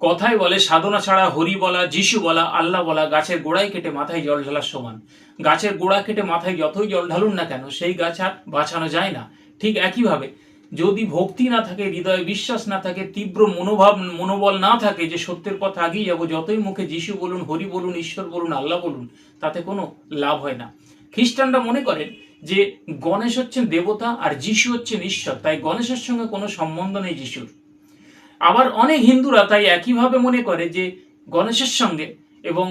কথায় বলে সাধনা ছাড়া হরি বলা, যিশু বলা, আল্লাহ বলা গাছের গোড়ায় কেটে মাথায় জল ঢালার সমান। গাছের গোড়া কেটে মাথায় যতই জল ঢালুন না কেন সেই গাছ আর বাঁচানো যায় না। ঠিক একইভাবে যদি ভক্তি না থাকে, হৃদয়ে বিশ্বাস না থাকে, তীব্র মনোবল না থাকে যে সত্যের পথে আগিয়ে যাবো, যতই মুখে যিশু বলুন, হরি বলুন, ঈশ্বর বলুন, আল্লাহ বলুন, তাতে কোনো লাভ হয় না। খ্রিস্টানরা মনে করেন যে গণেশ হচ্ছেন দেবতা আর যিশু হচ্ছেন ঈশ্বর, তাই গণেশের সঙ্গে কোনো সম্বন্ধ নেই যিশুর। আবার অনেক হিন্দুরা তাই একইভাবে মনে করে যে গণেশের সঙ্গে এবং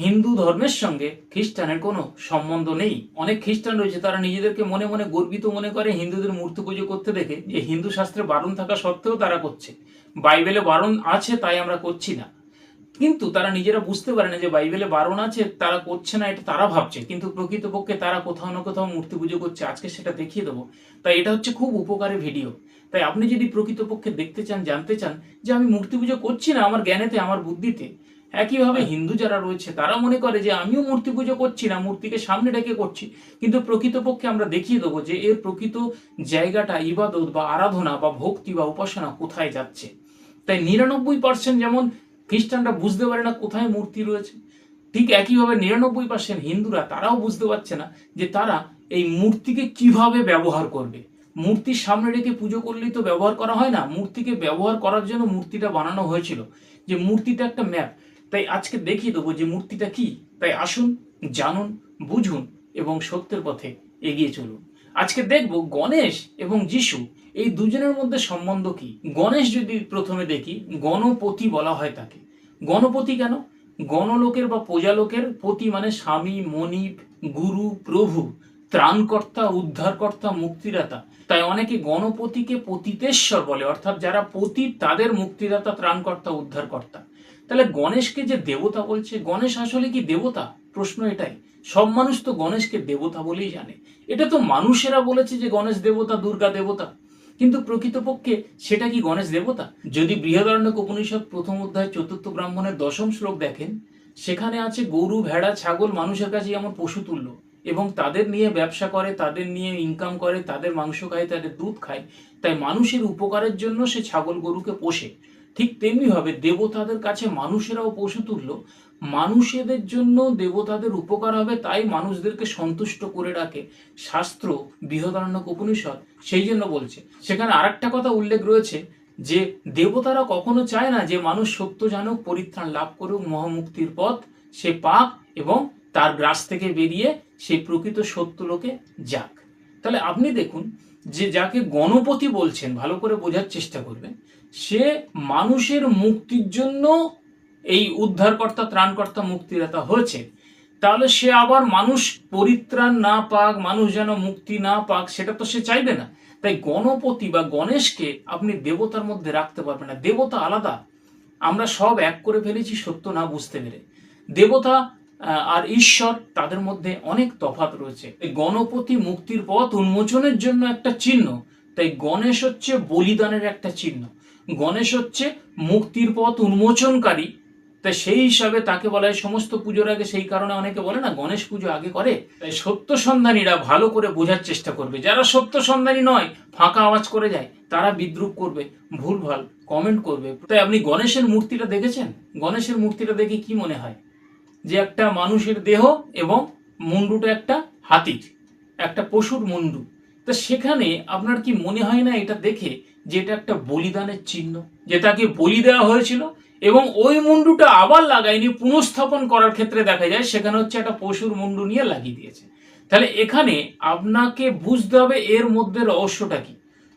হিন্দু ধর্মের সঙ্গে খ্রিস্টানের কোনো সম্বন্ধ নেই। অনেক খ্রিস্টান রয়েছে তারা নিজেদেরকে মনে মনে গর্বিত মনে করে হিন্দুদের মূর্তি পুজো করতে দেখে, যে হিন্দু শাস্ত্রে বারণ থাকা সত্ত্বেও তারা করছে। বাইবেলে বারণ আছে তাই আমরা করছি না, কিন্তু তারা নিজেরা বুঝতে পারে না যে বাইবেলে বারণ আছে, তারা করছে না এটা তারা ভাবছে, কিন্তু প্রকৃতপক্ষে তারা কোথাও না কোথাও মূর্তি পুজো করছে। আজকে সেটা দেখিয়ে দেবো। তাই এটা হচ্ছে খুব উপকারী ভিডিও। তাই আপনি যদি প্রকৃতপক্ষে দেখতে চান, জানতে চান যে আমি মূর্তি পুজো করছি না আমার জ্ঞানেতে, আমার বুদ্ধিতে, একইভাবে হিন্দু যারা রয়েছে তারা মনে করে যে আমিও মূর্তি পুজো করছি না, মূর্তিকে সামনে রেখে করছি, কিন্তু প্রকৃতপক্ষে আমরা দেখিয়ে দেবো যে এর প্রকৃত জায়গাটা ইবাদত বা আরাধনা বা ভক্তি বা উপাসনা কোথায় যাচ্ছে। তাই 99% যেমন খ্রিস্টানরা বুঝতে পারে না কোথায় মূর্তি রয়েছে, ঠিক একইভাবে 99% হিন্দুরা তারাও বুঝতে পারছে না যে তারা এই মূর্তিকে কিভাবে ব্যবহার করবে। মূর্তির সামনে রেখে পুজো করলেই তো ব্যবহার করা হয় না, মূর্তিকে ব্যবহার করার জন্য মূর্তিটা বানানো হয়েছিল, যে মূর্তিটা একটা ম্যাপ। তাই আজকে দেখিয়ে দেবো যে মূর্তিটা কি। তাই আসুন, জানুন, বুঝুন এবং সত্যের পথে এগিয়ে চলুন। আজকে দেখব গণেশ এবং যিশু এই দুজনের মধ্যে সম্বন্ধ কি। গণেশ যদি প্রথমে দেখি, গণপতি বলা হয় তাকে। গণপতি কেন? গণলোকের বা প্রজালোকের পতি মানে স্বামী, মনিব, গুরু, প্রভু, ত্রাণকর্তা, উদ্ধারকর্তা, মুক্তিদাতা। তাই অনেকে গণপতিকে পতিতেশ্বর বলে, অর্থাৎ যারা পতি তাদের মুক্তিদাতা, ত্রাণকর্তা, উদ্ধারকর্তা। তাহলে গণেশকে যে দেবতা বলছে, গণেশ আসলে কি দেবতা? প্রশ্ন এটাই। সব মানুষ তো গণেশকে দেবতা বলেই জানে। এটা তো মানুষেরা বলেছে যে গণেশ দেবতা, দুর্গা দেবতা, কিন্তু প্রকৃতপক্ষে সেটা কি গণেশ দেবতা? যদি বৃহদারণ্যক উপনিষদ প্রথম অধ্যায় 4th ব্রাহ্মণের 10ম শ্লোক দেখেন, সেখানে আছে গরু, ভেড়া, ছাগল মানুষের কাছে যেমন পশু তুল্য, এবং তাদের নিয়ে ব্যবসা করে, তাদের নিয়ে ইনকাম করে, তাদের মাংস খায়, তাদের দুধ খায়। তাই মানুষের উপকারের জন্য সে ছাগল গরুকে পোষে। ঠিক তেমনিভাবে দেবতাদের কাছে মানুষেরাও পশু তুল্য। মানুষেদের জন্য দেবতাদের উপকার হবে, তাই মানুষদেরকে সন্তুষ্ট করে রাখে শাস্ত্র, বৃহদারণ্যক উপনিষদ সেই জন্য বলছে। সেখানে আরেকটা কথা উল্লেখ রয়েছে যে দেবতারা কখনো চায় না যে মানুষ সত্য জানুক, পরিত্রাণ লাভ করুক, মহামুক্তির পথ সে পাক এবং তার গ্রাস থেকে বেরিয়ে সেই প্রকৃত সত্য লোকে যাক। তাহলে আপনি দেখুন যে যাকে গণপতি বলছেন, ভালো করে বোঝার চেষ্টা করবেন, সে মানুষের মুক্তির জন্য এই উদ্ধারকর্তা, ত্রাণকর্তা, মুক্তিদাতা হয়েছে। তাহলে সে আবার মানুষ পরিত্রাণ না পাক, মানুষ যেন মুক্তি না পাক, সেটা তো সে চাইবে না। তাই গণপতি বা গণেশকে আপনি দেবতার মধ্যে রাখতে পারবেন না। দেবতা আলাদা, আমরা সব এক করে ফেলেছি সত্য না বুঝতে পেরে। দেবতা আর ঈশ্বর তাদের মধ্যে অনেক তফাৎ রয়েছে। গণপতি মুক্তির পথ উন্মোচনের জন্য একটা চিহ্ন, তাই গণেশ হচ্ছে বলিদানের একটা চিহ্ন। গণেশ হচ্ছে মুক্তির পথ উন্মোচনকারী, তাই সেই হিসাবে তাকে বলা হয় সমস্ত পুজোর আগে। সেই কারণে অনেকে বলে না গণেশ পুজো আগে করে। তাই সত্য সন্ধানীরা ভালো করে বোঝার চেষ্টা করবে। যারা সত্য সন্ধানী নয়, ফাঁকা আওয়াজ করে যায়, তারা বিদ্রুপ করবে, ভুলভাল কমেন্ট করবে। তাই আপনি গণেশের মূর্তিটা দেখেছেন? গণেশের মূর্তিটা দেখে কি মনে হয়? যে একটা মানুষের দেহ এবং মুন্ডুটা একটা হাতির, একটা পশুর মুন্ডু। তা সেখানে আপনার কি মনে হয় না এটা দেখে যে এটা একটা বলিদানের চিহ্ন, যে তাকে বলি দেওয়া হয়েছিল, এবং ওই মুন্ডুটা আবার লাগায়নি, পুনঃস্থাপন করার ক্ষেত্রে দেখা যায় সেখানে হচ্ছে একটা পশুর মুন্ডু নিয়ে লাগিয়ে দিয়েছে। তাহলে এখানে আপনাকে বুঝতে হবে এর মধ্যে রহস্যটা কি।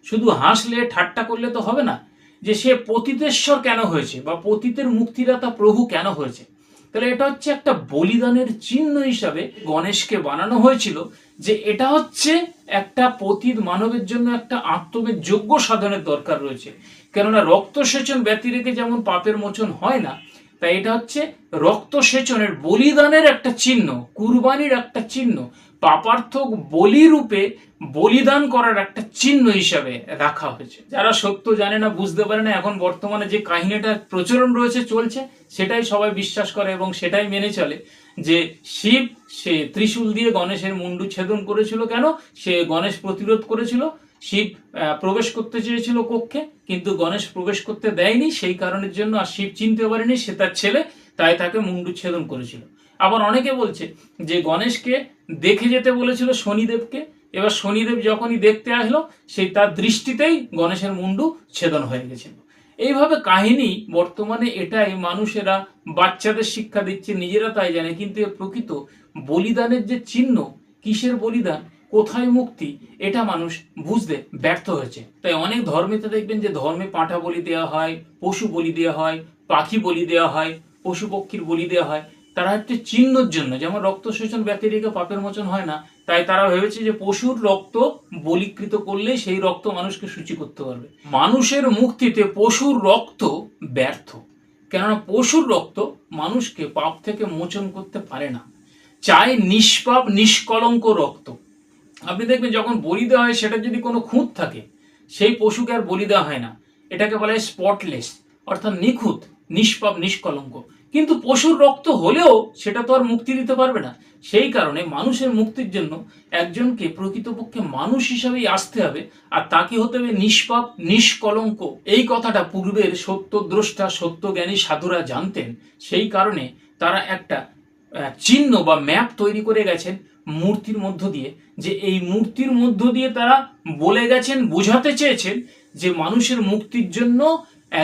শুধু হাসলে, ঠাট্টা করলে তো হবে না, যে সে পতিতেশ্বর কেন হয়েছে বা পতিতের মুক্তিদাতা প্রভু কেন হয়েছে। তাহলে এটা হচ্ছে একটা বলিদানের চিহ্ন হিসাবে গণেশকে বানানো হয়েছিল, যে এটা হচ্ছে একটা পতিত মানবের জন্য একটা আত্মবেদ যোগ্য সাধনের দরকার রয়েছে। কেননা রক্তসেচন ব্যতি রেখে যেমন পাপের মোচন হয় না, তাই এটা হচ্ছে রক্তসেচনের, বলিদানের একটা চিহ্ন, কুরবানির একটা চিহ্ন, পাপার্থক বলি রূপে বলিদান করার একটা চিহ্ন হিসাবে রাখা হয়েছে। যারা সত্য জানে না, বুঝতে পারে না, এখন বর্তমানে যে কাহিনীটা প্রচলন রয়েছে, চলছে, সেটাই সবাই বিশ্বাস করে এবং সেটাই মেনে চলে, যে শিব সে ত্রিশূল দিয়ে গণেশের মুন্ডু ছেদন করেছিল। কেন? সে গণেশ প্রতিরোধ করেছিল শিব প্রবেশ করতে চেয়েছিল কক্ষে, কিন্তু গণেশ প্রবেশ করতে দেয়নি, সেই কারণের জন্য আর শিব চিনতে পারেনি সে তার ছেলে, তাই তাকে মুণ্ডচ্ছেদন করেছিল। আবার অনেকে বলছে যে গণেশকে দেখে যেতে বলেছিল শনিদেবকে, এবার শনিদেব যখনই দেখতে আসলো সেই তার দৃষ্টিতেই গণেশের মুন্ডু ছেদন হয়ে গেছিল। এইভাবে কাহিনী বর্তমানে এটাই মানুষেরা বাচ্চাদের শিক্ষা দিচ্ছে, নিজেরা তাই জানে, কিন্তু এর প্রকৃত বলিদানের যে চিহ্ন, কিসের বলিদান, কোথায় মুক্তি, এটা মানুষ বুঝতে ব্যর্থ হয়েছে। তাই অনেক ধর্মেতে দেখবেন যে ধর্মে পাঁঠা বলি দেওয়া হয়, পশু বলি দেওয়া হয়, পাখি বলি দেওয়া হয়, পশু পক্ষীর বলি দেওয়া হয়, তারা একটি চিহ্নর জন্য, যেমন রক্ত শোষণ ব্যতিরেকে পাপের মোচন হয় না, তাই তারা ভেবেছে যে পশুর রক্ত বলিকৃত করলে সেই রক্ত মানুষকে শুচি করতে পারবে। মানুষের মুক্তিতে পশুর রক্ত ব্যর্থ, কেননা পশুর রক্ত মানুষকে পাপ থেকে মোচন করতে পারে না, চাই নিষ্পাপ নিষ্কলঙ্ক রক্ত। আপনি দেখবেন যখন বলি দেওয়া হয় সেটা যদি কোনো খুঁত থাকে, সেই পশুকে আর বলি দেওয়া হয় না, এটাকে বলা হয় স্পটলেস, অর্থাৎ নিখুঁত, নিষ্পাপ নিষ্কলঙ্ক। কিন্তু পশুর রক্ত হলেও সেটা তো আর মুক্তি দিতে পারবে না। সেই কারণে মানুষের মুক্তির জন্য একজনকে প্রকৃতপক্ষে মানুষ হিসাবেই আসতে হবে, আর তাকে হতে হবে নিষ্পাপ নিষ্কলঙ্ক। এই কথাটা পূর্বের সত্যদ্রষ্টা সত্যজ্ঞানী সাধুরা জানতেন, সেই কারণে তারা একটা চিহ্ন বা ম্যাপ তৈরি করে গেছেন মূর্তির মধ্য দিয়ে, যে এই মূর্তির মধ্য দিয়ে তারা বলে গেছেন, বোঝাতে চেয়েছেন যে মানুষের মুক্তির জন্য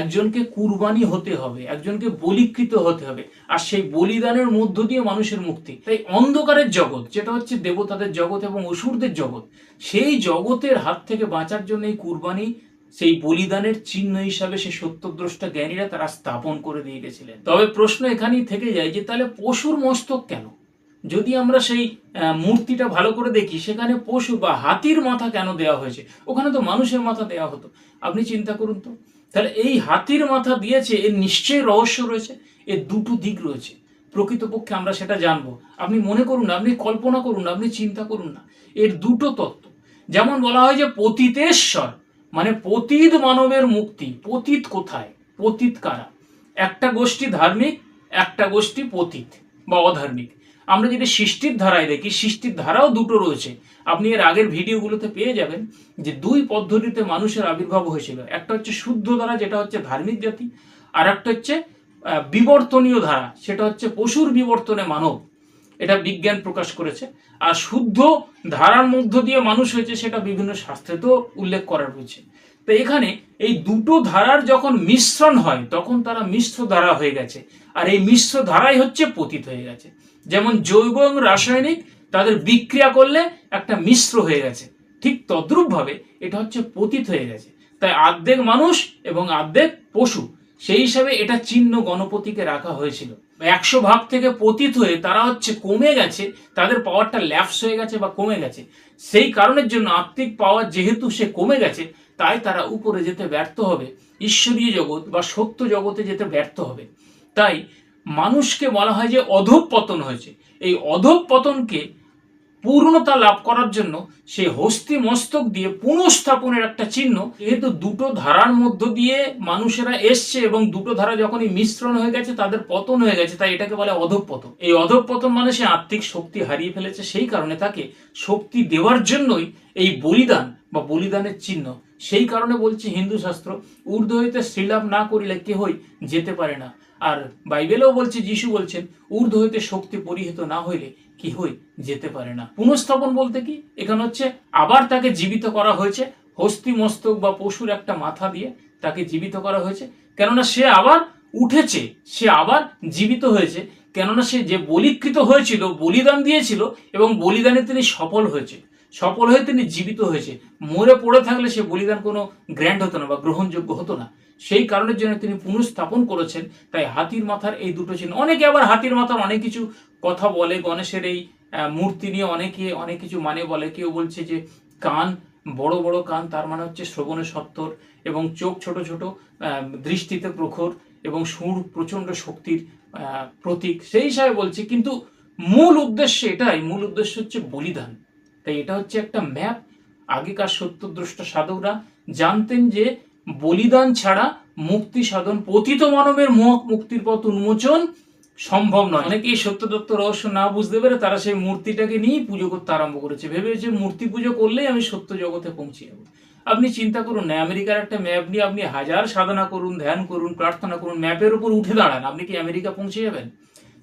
একজনকে কুরবানি হতে হবে, একজনকে বলিকৃত হতে হবে, আর সেই বলিদানের মধ্য দিয়ে মানুষের মুক্তি। তাই অন্ধকারের জগৎ, যেটা হচ্ছে দেবতাদের জগৎ এবং অসুরদের জগৎ, সেই জগতের হাত থেকে বাঁচার জন্য এই কুরবানি, সেই বলিদানের চিহ্ন হিসাবে সে সত্যদ্রষ্টা জ্ঞানীরা তারা স্থাপন করে দিয়ে গেছিলেন। তবে প্রশ্ন এখানেই থেকে যায় যে তাহলে পশুর মস্তক কেন? যদি আমরা সেই মূর্তিটা ভালো করে দেখি, সেখানে পশু বা হাতির মাথা কেন দেওয়া হয়েছে? ওখানে তো মানুষের মাথা দেওয়া হতো। আপনি চিন্তা করুন তো, তাহলে এই হাতির মাথা দিয়েছে, এর নিশ্চয়ই রহস্য রয়েছে, এর দুটো দিক রয়েছে। প্রকৃতপক্ষে আমরা সেটা জানবো। আপনি মনে করুন না, আপনি কল্পনা করুন না, আপনি চিন্তা করুন না, এর দুটো তত্ত্ব। যেমন বলা হয় যে পতিতেশ্বর, মানে পতিত মানবের মুক্তি। পতিত কোথায়? পতিত কারা? একটা গোষ্ঠী ধার্মিক, একটা গোষ্ঠী পতিত বা অধার্মিক। আমরা যদি সৃষ্টির ধারায় দেখি, সৃষ্টির ধারাও দুটো রয়েছে। আপনি এর আগের ভিডিওগুলোতে পেয়ে যাবেন যে দুই পদ্ধতিতে মানুষের আবির্ভাব হয়েছিল। একটা হচ্ছে শুদ্ধ ধারা, যেটা হচ্ছে ধার্মিক জাতি, আর একটা হচ্ছে বিবর্তনীয় ধারা, সেটা হচ্ছে পশুর বিবর্তনে মানব। এটা বিজ্ঞান প্রকাশ করেছে। আর শুদ্ধ ধারার মধ্য দিয়ে মানুষ হয়েছে, সেটা বিভিন্ন শাস্ত্রেতেও উল্লেখ করা রয়েছে। তো এখানে এই দুটো ধারার যখন মিশ্রণ হয়, তখন তারা মিশ্র ধারা হয়ে গেছে, আর এই মিশ্র ধারাই হচ্ছে পতিত হয়ে গেছে। যেমন জৈব এবং রাসায়নিক তাদের বিক্রিয়া করলে একটা মিশ্র হয়ে গেছে, ঠিক তদ্রূপ ভাবে এটা হচ্ছে পতিত হয়ে গেছে। তাই অর্ধেক মানুষ এবং অর্ধেক পশু, সেই হিসাবে এটা চিহ্ন গণপতিকে রাখা হয়েছিল। 100 ভাগ থেকে পতিত হয়ে তারা হচ্ছে কমে গেছে, তাদের পাওয়ারটা ল্যাপস হয়ে গেছে বা কমে গেছে। সেই কারণের জন্য আত্মিক পাওয়ার যেহেতু সে কমে গেছে, তাই তারা উপরে যেতে ব্যর্থ হবে, ঈশ্বরীয় জগৎ বা সত্য জগতে যেতে ব্যর্থ হবে। তাই মানুষকে বলা হয় যে অধঃপতন হয়েছে। এই অধঃপতনকে পূর্ণতা লাভ করার জন্য সে হস্তি মস্তক দিয়ে পুনঃস্থাপনের একটা চিহ্ন। যেহেতু দুটো ধারার মধ্য দিয়ে মানুষেরা এসছে এবং দুটো ধারা যখনই মিশ্রণ হয়ে গেছে, তাদের পতন হয়ে গেছে, তাই এটাকে বলে অধঃপতন। এই অধঃপতন মানে সে আত্মিক শক্তি হারিয়ে ফেলেছে, সেই কারণে তাকে শক্তি দেওয়ার জন্যই এই বলিদান বা বলিদানের চিহ্ন। সেই কারণে বলছে হিন্দু শাস্ত্র, ঊর্ধ্ব হইতে শ্রীলাভ না করিলে কেহই যেতে পারে না। আর বাইবেলেও বলছে, যিশু বলছেন, ঊর্ধ্ব হইতে শক্তি পরিহিত না হইলে কেহই যেতে পারে না। পুনঃস্থাপন বলতে কি? এখানে হচ্ছে আবার তাকে জীবিত করা হয়েছে, হস্তি মস্তক বা পশুর একটা মাথা দিয়ে তাকে জীবিত করা হয়েছে, কেননা সে আবার উঠেছে, সে আবার জীবিত হয়েছে, কেননা সে যে বলিকৃত হয়েছিল, বলিদান দিয়েছিল এবং বলিদানে তিনি সফল হয়েছে, সফল হয়ে তিনি জীবিত হয়েছে। মরে পড়ে থাকলে সে বলিদান কোনো গ্র্যান্ড হতো না বা গ্রহণযোগ্য হতো না। সেই কারণের জন্য তিনি পুনঃস্থাপন করেছেন। তাই হাতির মাথার এই দুটো চিহ্ন। অনেকে আবার হাতির মাথার অনেক কিছু কথা বলে, গণেশের এই মূর্তি নিয়ে অনেকে অনেক কিছু মানে বলে। কেউ বলছে যে কান, বড় বড় কান, তার মানে হচ্ছে শ্রবণে সত্তর, এবং চোখ ছোট ছোট, দৃষ্টিতে প্রখর, এবং সুর প্রচণ্ড শক্তির প্রতীক, সেই হিসাবে বলছে। কিন্তু মূল উদ্দেশ্য এটাই, মূল উদ্দেশ্য হচ্ছে বলিদান। তাই এটা হচ্ছে একটা ম্যাপ। আগেকার সত্যদ্রষ্টা সাধকরা জানতেন যে বলিদান ছাড়া মুক্তি সাধন, পতিত মানবের মুক্তির পথ উন্মোচন সম্ভব নয়। অনেকেই সত্য তত্ত্ব রহস্য না বুঝতে পেরে তারা সেই মূর্তিটাকে নিয়েই পুজো করতে আরম্ভ করেছে, ভেবেছে মূর্তি পুজো করলেই আমি সত্য জগতে পৌঁছে যাবো। আপনি চিন্তা করুন না, আমেরিকার একটা ম্যাপ নিয়ে আপনি হাজার সাধনা করুন, ধ্যান করুন, প্রার্থনা করুন, ম্যাপের উপর উঠে দাঁড়ান, আপনি কি আমেরিকা পৌঁছে যাবেন?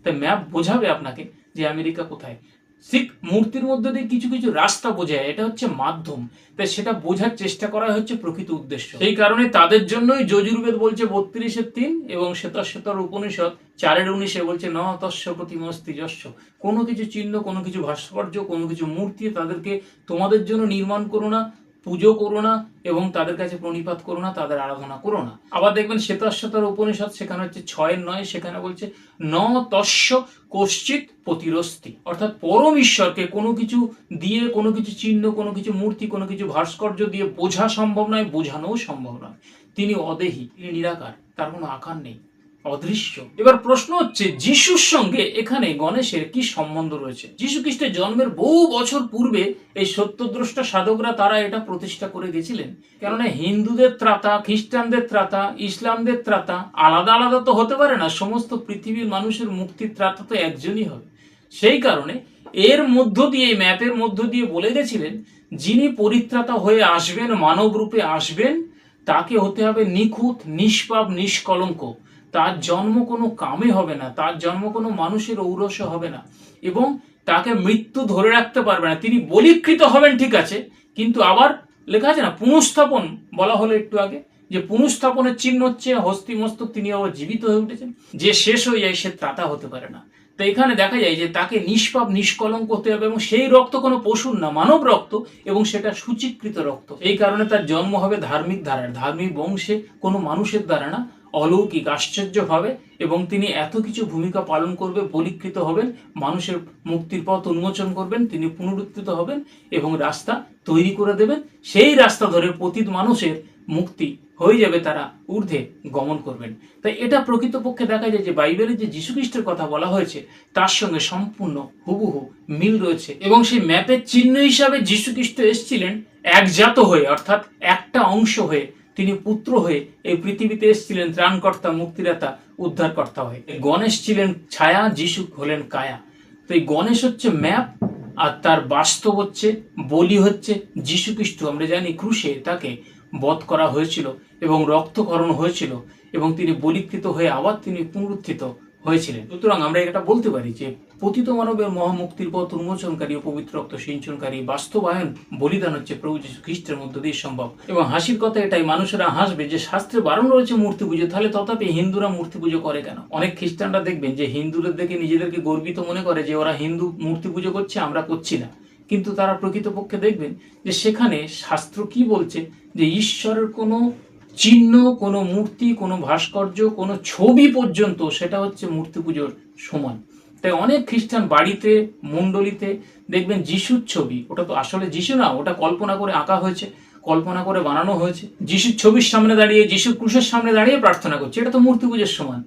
তাই ম্যাপ বোঝাবে আপনাকে যে আমেরিকা কোথায়। ঠিক মূর্তির মধ্যে দিয়ে কিছু কিছু রাস্তা বোঝায়, এটা হচ্ছে মাধ্যম। তাই সেটা বোঝার চেষ্টা করা হচ্ছে প্রকৃত উদ্দেশ্য। সেই কারণে তাদের জন্যই যজুর্বেদ বলছে 32-3 এবং শ্বেতশ্বতর উপনিষদ 4-19 বলছে ন তস্য প্রতিমস্তি যস্য। কোনো কিছু চিহ্ন, কোনো কিছু ভাস্কর্য, কোনো কিছু মূর্তি তাদেরকে তোমাদের জন্য নির্মাণ করো না, পুজো করো না এবং তাদের কাছে প্রণিপাত করো না, তাদের আরাধনা করো না। আবার দেখবেন শ্বেতশ্বতর উপনিষদ সেখানে হচ্ছে 6-9, সেখানে বলছে ন তস্য কশ্চিৎ প্রতিরস্তি, অর্থাৎ পরম ঈশ্বরকে কোনো কিছু দিয়ে, কোনো কিছু চিহ্ন, কোনো কিছু মূর্তি, কোনো কিছু ভাস্কর্য দিয়ে বোঝা সম্ভব নয়, বোঝানোও সম্ভব নয়। তিনি অদেহী, তিনি নিরাকার, তার কোনো আকার নেই, অদৃশ্য। এবার প্রশ্ন হচ্ছে যিশুর সঙ্গে এখানে গণেশের কি সম্বন্ধ রয়েছে? যিশু খ্রিস্টের জন্মের বহু বছর পূর্বে এই সত্যদ্রষ্টা সাধকরা তারা এটা প্রতিষ্ঠা করে গেছিলেন। কেননা হিন্দুদের ত্রাতা, খ্রিস্টানদের ত্রাতা, ইসলামদের ত্রাতা আলাদা আলাদা তো হতে পারে না, সমস্ত পৃথিবীর মানুষের মুক্তির ত্রাতা তো একজনই হবে। সেই কারণে এর মধ্য দিয়ে, ম্যাপের মধ্য দিয়ে বলে গেছিলেন যিনি পরিত্রাতা হয়ে আসবেন, মানব রূপে আসবেন, তাকে হতে হবে নিখুঁত, নিষ্পাপ, নিষ্কলঙ্ক। তার জন্ম কোনো কামে হবে না, তার জন্ম কোনো মানুষের ঔরসে হবে না এবং তাকে মৃত্যু ধরে রাখতে পারবে না। তিনি বলিকৃত হবেন ঠিক আছে, কিন্তু আবার লেখা আছে না পুনঃস্থাপন বলা হলো একটু আগে, যে পুনঃস্থাপনের চিহ্ন হচ্ছে হস্তি মস্তক, তিনি আবার জীবিত হয়ে উঠেছেন। যে শেষ হয়ে যায় সে ত্রাতা হতে পারে না। তো এখানে দেখা যায় যে তাকে নিষ্পাপ, নিষ্কলঙ্ক হতে হবে এবং সেই রক্ত কোনো পশুর না, মানব রক্ত, এবং সেটা সূচীকৃত রক্ত। এই কারণে তার জন্ম হবে ধার্মিক ধারায়, ধার্মিক বংশে, কোনো মানুষের দ্বারা না, অলৌকিক আশ্চর্যভাবে। এবং তিনি এত কিছু ভূমিকা পালন করবে, বলিকৃত হবেন, মানুষের মুক্তির পথ উন্মোচন করবেন, তিনি পুনরুত্থিত হবেন এবং রাস্তা তৈরি করে দেবেন। সেই রাস্তা ধরে পতিত মানুষের মুক্তি হয়ে যাবে, তারা ঊর্ধ্বে গমন করবেন। তাই এটা প্রকৃতপক্ষে দেখা যায় যে বাইবেলে যে যীশুখ্রিস্টের কথা বলা হয়েছে তার সঙ্গে সম্পূর্ণ হুবহু মিল রয়েছে। এবং সেই ম্যাপের চিহ্ন হিসাবে যীশুখ্রিস্ট এসেছিলেন একজাত হয়ে, অর্থাৎ একটা অংশ হয়ে, তিনি পুত্র হয়ে এই পৃথিবীতে এসেছিলেন ত্রাণকর্তা, মুক্তিদাতা, উদ্ধারকর্তা হয়ে। গণেশ ছিলেন ছায়া, যিশু হলেন কায়া। তো এই গণেশ হচ্ছে ম্যাপ আর তার বাস্তব হচ্ছে, বলি হচ্ছে যীশুখ্রিস্ট। আমরা জানি ক্রুশে তাকে বধ করা হয়েছিল এবং রক্তকরণ হয়েছিল এবং তিনি বলিকৃত হয়ে আবার তিনি পুনরুত্থিত হয়েছিলেন। সুতরাং আমরা এটা বলতে পারি যে পতিত মানবের মহামুক্তির পথ উন্মোচনকারী ও পবিত্র রক্ত সিঞ্চনকারী বাস্তবায়ন বলিদান হচ্ছে প্রভু যীশু খ্রিস্টের মধ্য দিয়ে সম্ভব। এবং হাসির কথা এটাই, মানুষেরা হাসবে যে শাস্ত্রে বারণ রয়েছে মূর্তি পুজো, তাহলে তথাপি হিন্দুরা মূর্তি পুজো করে কেন? অনেক খ্রিস্টানরা দেখবেন যে হিন্দুদের দেখে নিজেদেরকে গর্বিত মনে করে যে ওরা হিন্দু মূর্তি পুজো করছে, আমরা করছি না। কিন্তু তারা প্রকৃতপক্ষে দেখবেন যে সেখানে শাস্ত্র কি বলছে, যে ঈশ্বরের কোনো চিহ্ন, কোনো মূর্তি, কোনো ভাস্কর্য, কোনো ছবি পর্যন্ত সেটা হচ্ছে মূর্তি পুজোর সমান। তাই অনেক খ্রিস্টান বাড়িতে, মণ্ডলীতে দেখবেন যিশুর ছবি, ওটা তো আসলে যিশু না, ওটা কল্পনা করে আঁকা হয়েছে, কল্পনা করে বানানো হয়েছে। যিশুর ছবির সামনে দাঁড়িয়ে, যিশুর ক্রুশের সামনে দাঁড়িয়ে প্রার্থনা করছে, এটা তো মূর্তি পুজোর সমান।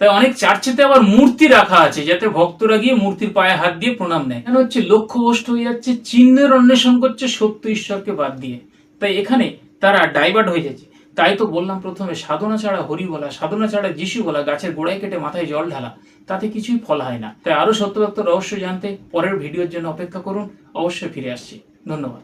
তাই অনেক চার্চেতে আবার মূর্তি রাখা আছে যাতে ভক্তরা গিয়ে মূর্তির পায়ে হাত দিয়ে প্রণাম নেয়। কেন হচ্ছে লক্ষ্যভ্রষ্ট হয়ে যাচ্ছে, চিহ্নের অন্বেষণ করছে সত্য ঈশ্বরকে বাদ দিয়ে। তাই এখানে তারা ডাইভার্ট হয়ে যাচ্ছে। তাই তো বললাম প্রথমে, সাধনা ছাড়া হরি বলা, সাধনা ছাড়া যিশু বলা, গাছের গোড়ায় কেটে মাথায় জল ঢালা, তাতে কিছুই ফল হয় না। তাই আরো সত্য রহস্য জানতে পরের ভিডিওর জন্য অপেক্ষা করুন, অবশ্যই ফিরে আসছি। ধন্যবাদ।